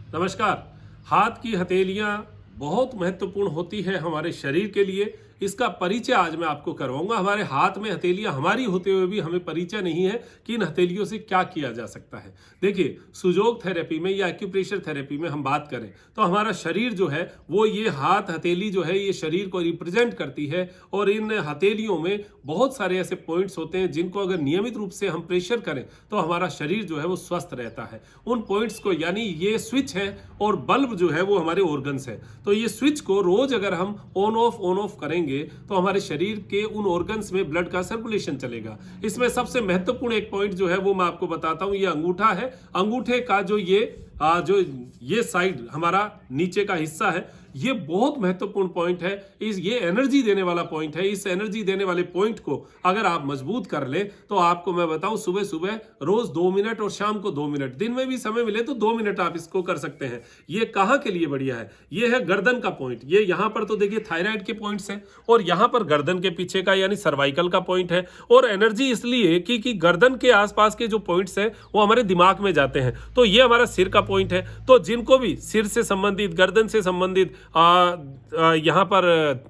नमस्कार। हाथ की हथेलियां बहुत महत्वपूर्ण होती है हमारे शरीर के लिए। इसका परिचय आज मैं आपको करवाऊंगा। हमारे हाथ में हथेलियां हमारी होते हुए भी हमें परिचय नहीं है कि इन हथेलियों से क्या किया जा सकता है। देखिए, सुजोग थेरेपी में या एक्यूप्रेशर थेरेपी में हम बात करें तो हमारा शरीर जो है वो ये हाथ हथेली जो है ये शरीर को रिप्रेजेंट करती है। और इन हथेलियों में बहुत सारे ऐसे पॉइंट्स होते हैं जिनको अगर नियमित रूप से हम प्रेशर करें तो हमारा शरीर जो है वो स्वस्थ रहता है। उन पॉइंट्स को, यानी ये स्विच है और बल्ब जो है वो हमारे ऑर्गन्स है। तो ये स्विच को रोज अगर हम ऑन ऑफ करेंगे तो हमारे शरीर के उन ऑर्गन्स में ब्लड का सर्कुलेशन चलेगा। इसमें सबसे महत्वपूर्ण एक पॉइंट जो है वो मैं आपको बताता हूं। ये अंगूठा है। अंगूठे का जो ये साइड हमारा नीचे का हिस्सा है, ये बहुत महत्वपूर्ण पॉइंट है। ये एनर्जी देने वाला पॉइंट है। इस एनर्जी देने वाले पॉइंट को अगर आप मजबूत कर ले तो आपको मैं बताऊं, सुबह सुबह रोज 2 मिनट और शाम को 2 मिनट, दिन में भी समय मिले तो 2 मिनट आप इसको कर सकते हैं। ये कहां के लिए बढ़िया है? ये है गर्दन का पॉइंट। ये यहां पर तो देखिए थायराइड के पॉइंट्स हैं और यहां पर गर्दन के पीछे का यानी सर्वाइकल का पॉइंट है। और एनर्जी इसलिए कि गर्दन के आसपास के जो पॉइंट्स हैं वो हमारे दिमाग में जाते हैं। तो ये हमारा सिर का पॉइंट है। तो जिनको भी सिर से संबंधित, गर्दन से संबंधित, यहाँ पर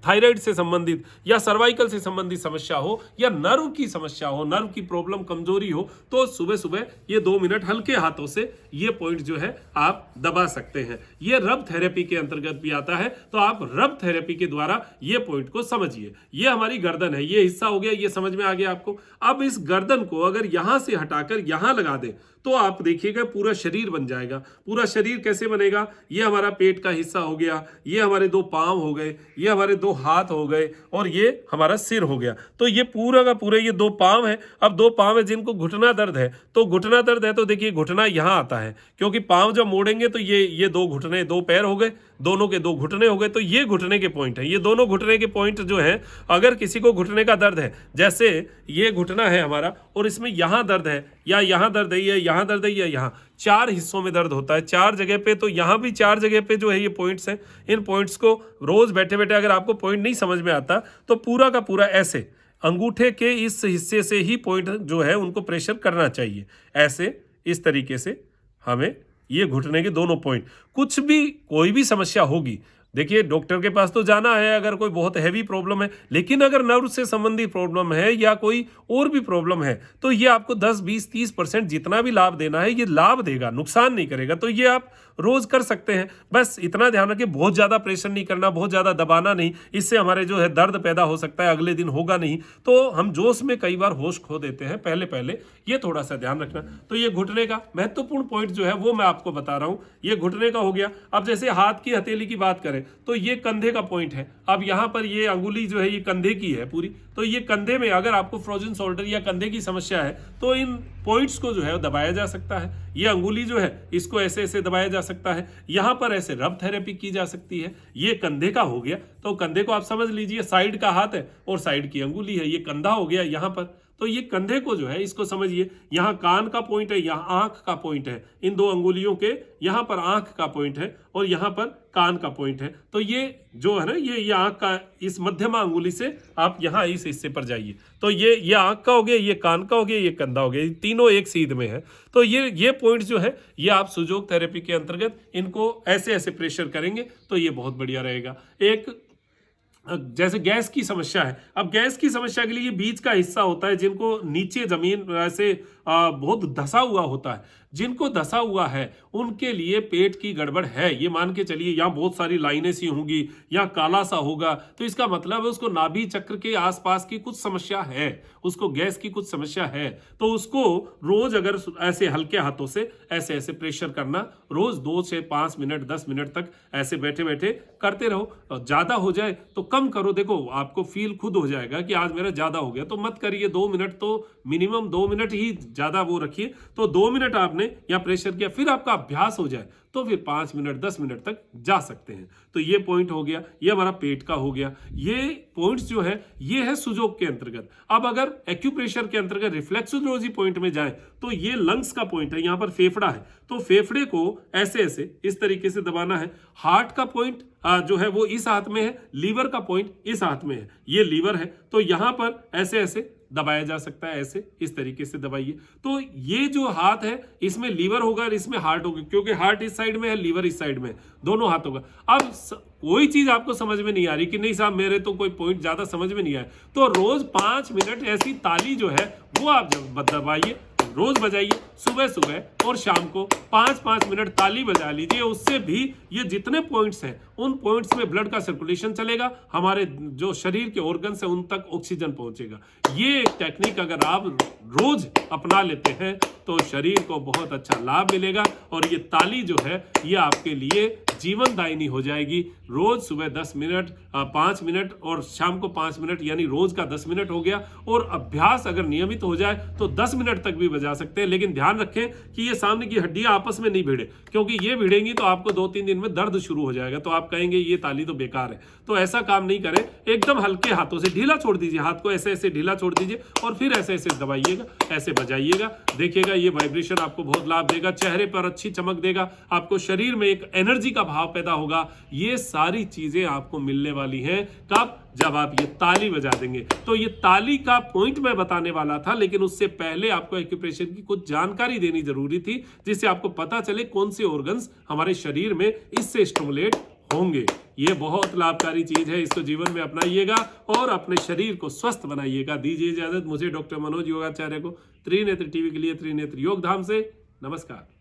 थायराइड से संबंधित या सर्वाइकल से संबंधित समस्या हो या नर्व की समस्या हो, नर्व की प्रॉब्लम, कमजोरी हो, तो सुबह सुबह ये 2 मिनट हल्के हाथों से ये पॉइंट जो है आप दबा सकते हैं। ये रब थेरेपी के अंतर्गत भी आता है। तो आप रब थेरेपी के द्वारा ये पॉइंट को समझिए। ये हमारी गर्दन है, ये हिस्सा हो गया, ये समझ में आ गया आपको। अब इस गर्दन को अगर यहां से हटाकर यहां लगा दें तो आप देखिएगा पूरा शरीर बन जाएगा। पूरा शरीर कैसे बनेगा? ये हमारा पेट का हिस्सा हो गया, ये हमारे 2 पांव हो गए, ये हमारे 2 हाथ हो गए और ये हमारा सिर हो गया। तो ये पूरा का पूरा ये 2 पांव है। अब 2 पांव है जिनको घुटना दर्द है, तो घुटना दर्द है तो देखिए घुटना यहां आता है, क्योंकि पांव जब मोड़ेंगे तो ये 2 घुटने, 2 पैर हो गए, दोनों के 2 घुटने हो गए। तो ये घुटने के पॉइंट है। ये दोनों घुटने के पॉइंट जो है, अगर किसी को घुटने का दर्द है, जैसे ये घुटना है हमारा और इसमें यहां दर्द है या यहां दर्द है या यहां दर्द है या यहां, 4 हिस्सों में दर्द होता है, 4 जगह पे। तो यहां भी 4 जगह पे जो है ये पॉइंट्स हैं। इन पॉइंट्स को रोज बैठे बैठे अगर आपको पॉइंट नहीं समझ में आता तो पूरा का पूरा ऐसे अंगूठे के इस हिस्से से ही पॉइंट जो है उनको प्रेशर करना चाहिए। ऐसे इस तरीके से हमें ये घुटने के दोनों पॉइंट, कुछ भी कोई भी समस्या होगी, देखिए डॉक्टर के पास तो जाना है अगर कोई बहुत हैवी प्रॉब्लम है, लेकिन अगर नर्व से संबंधित प्रॉब्लम है या कोई और भी प्रॉब्लम है तो ये आपको 10, 20, 30% जितना भी लाभ देना है ये लाभ देगा, नुकसान नहीं करेगा। तो ये आप रोज कर सकते हैं। बस इतना ध्यान रखें, बहुत ज्यादा प्रेशर नहीं करना, बहुत ज्यादा दबाना नहीं। इससे हमारे जो है दर्द पैदा हो सकता है, अगले दिन होगा नहीं। तो हम जोश में कई बार होश खो देते हैं पहले पहले, ये थोड़ा सा ध्यान रखना। तो ये घुटने का महत्वपूर्ण पॉइंट जो है वो मैं आपको बता रहा हूं। ये घुटने का हो गया। अब जैसे हाथ की हथेली की बात करें तो ये कंधे का पॉइंट है। अब यहां पर ये अंगुली जो है ये कंधे की है पूरी। तो ये कंधे में अगर आपको फ्रोजन शोल्डर या कंधे की समस्या है तो इन पॉइंट्स को जो है दबाया जा सकता है। ये अंगुली जो है इसको ऐसे ऐसे दबाया जा सकता है। यहां पर ऐसे रब थेरेपी की जा सकती है। ये कंधे का हो गया। तो कंधे को आप समझ लीजिए, साइड का हाथ है और साइड की अंगुली है। ये कंधा हो गया यहां पर। तो ये कंधे को जो है इसको समझिए, यहाँ कान का पॉइंट है, यहाँ आंख का पॉइंट है। इन 2 अंगुलियों के यहाँ पर आंख का पॉइंट है और यहाँ पर कान का पॉइंट है। तो ये जो है ना, ये आंख का, इस मध्यमा अंगुली से आप यहाँ इस हिस्से पर जाइए। तो ये आंख का हो गया, ये कान का हो गया, ये कंधा हो गया। ये तीनों एक सीध में है। तो ये पॉइंट जो है ये आप सुजोग थेरेपी के अंतर्गत इनको ऐसे ऐसे प्रेशर करेंगे तो ये बहुत बढ़िया रहेगा। एक जैसे गैस की समस्या है। अब गैस की समस्या के लिए ये बीच का हिस्सा होता है, जिनको नीचे जमीन ऐसे बहुत धसा हुआ होता है, जिनको धसा हुआ है उनके लिए पेट की गड़बड़ है। ये मान के चलिए यहाँ बहुत सारी लाइनें सी होंगी, यहाँ काला सा होगा, तो इसका मतलब है उसको नाभि चक्र के आसपास की कुछ समस्या है, उसको गैस की कुछ समस्या है। तो उसको रोज अगर ऐसे हल्के हाथों से ऐसे ऐसे प्रेशर करना, रोज 2 से 5 मिनट 10 मिनट तक ऐसे बैठे बैठे करते रहो। ज्यादा हो जाए तो कम करो। देखो आपको फील खुद हो जाएगा कि आज मेरा ज्यादा हो गया, तो मत करिए। 2 मिनट तो मिनिमम 2 मिनट ही ज्यादा वो रखिए। तो 2 मिनट आपने या प्रेशर किया, फिर आपका अभ्यास हो जाए तो फिर 5 मिनट 10 मिनट तक जा सकते हैं। तो ये पॉइंट हो गया, ये हमारा पेट का हो गया। ये पॉइंट्स जो है ये है सुजोग के अंतर्गत। अब अगर एक्यूप्रेशर के अंतर्गत रिफ्लेक्सोलॉजी पॉइंट में जाए तो ये लंग्स का पॉइंट है, यहाँ पर फेफड़ा है। तो फेफड़े को ऐसे ऐसे इस तरीके से दबाना है। हार्ट का पॉइंट जो है वो इस हाथ में है, लीवर का पॉइंट इस हाथ में है, ये लीवर है। तो यहां पर ऐसे ऐसे दबाया जा सकता है, ऐसे इस तरीके से दबाइए। तो ये जो हाथ है इसमें लीवर होगा और इसमें हार्ट होगा, क्योंकि हार्ट इस साइड में है, लीवर इस साइड में है, दोनों हाथ होगा। अब कोई चीज आपको समझ में नहीं आ रही कि नहीं साहब मेरे तो कोई पॉइंट ज्यादा समझ में नहीं आया, तो रोज 5 मिनट ऐसी ताली जो है वो आप जब दबाइए, रोज बजाइए, सुबह सुबह और शाम को 5-5 मिनट ताली बजा लीजिए। उससे भी ये जितने पॉइंट्स हैं उन पॉइंट्स में ब्लड का सर्कुलेशन चलेगा, हमारे जो शरीर के ऑर्गन्स हैं उन तक ऑक्सीजन पहुंचेगा। ये एक टेक्निक अगर आप रोज अपना लेते हैं तो शरीर को बहुत अच्छा लाभ मिलेगा और ये ताली जो है ये आपके लिए जीवन दायिनी हो जाएगी। रोज सुबह 10 मिनट 5 मिनट और शाम को 5 मिनट, यानी रोज का 10 मिनट हो गया। और अभ्यास अगर नियमित हो जाए तो 10 मिनट तक भी बजा सकते हैं, लेकिन ध्यान रखें कि ये सामने की हड्डियां आपस में नहीं भिड़े, क्योंकि ये भिड़ेंगी तो आपको 2-3 दिन में दर्द शुरू हो जाएगा, तो आप कहेंगे ये ताली तो बेकार है। तो ऐसा काम नहीं करें, एकदम हल्के हाथों से ढीला छोड़ दीजिए, हाथ को ऐसे ऐसे ढीला छोड़ दीजिए और फिर ऐसे ऐसे दबाइएगा, ऐसे बजाइएगा। देखिएगा ये वाइब्रेशन आपको बहुत लाभ देगा, चेहरे पर अच्छी चमक देगा, आपको शरीर में एक एनर्जी का भाव पैदा होगा। ये सारी चीजें आपको मिलने वाली हैं कब? जब आप ये ताली बजा देंगे। तो ये ताली का पॉइंट मैं बताने वाला था, लेकिन उससे पहले आपको एक्यूप्रेशर की कुछ जानकारी देनी जरूरी थी, जिससे आपको पता चले कौन से ऑर्गन्स हमारे शरीर में इससे स्टिमुलेट होंगे। ये बहुत लाभकारी चीज है, इसको जीवन में अपनाइएगा और अपने शरीर को स्वस्थ बनाइएगा। दीजिए इजाजत मुझे डॉक्टर मनोज योगाचार्य को त्रिनेत्र टीवी के लिए त्रिनेत्र योग धाम से। नमस्कार।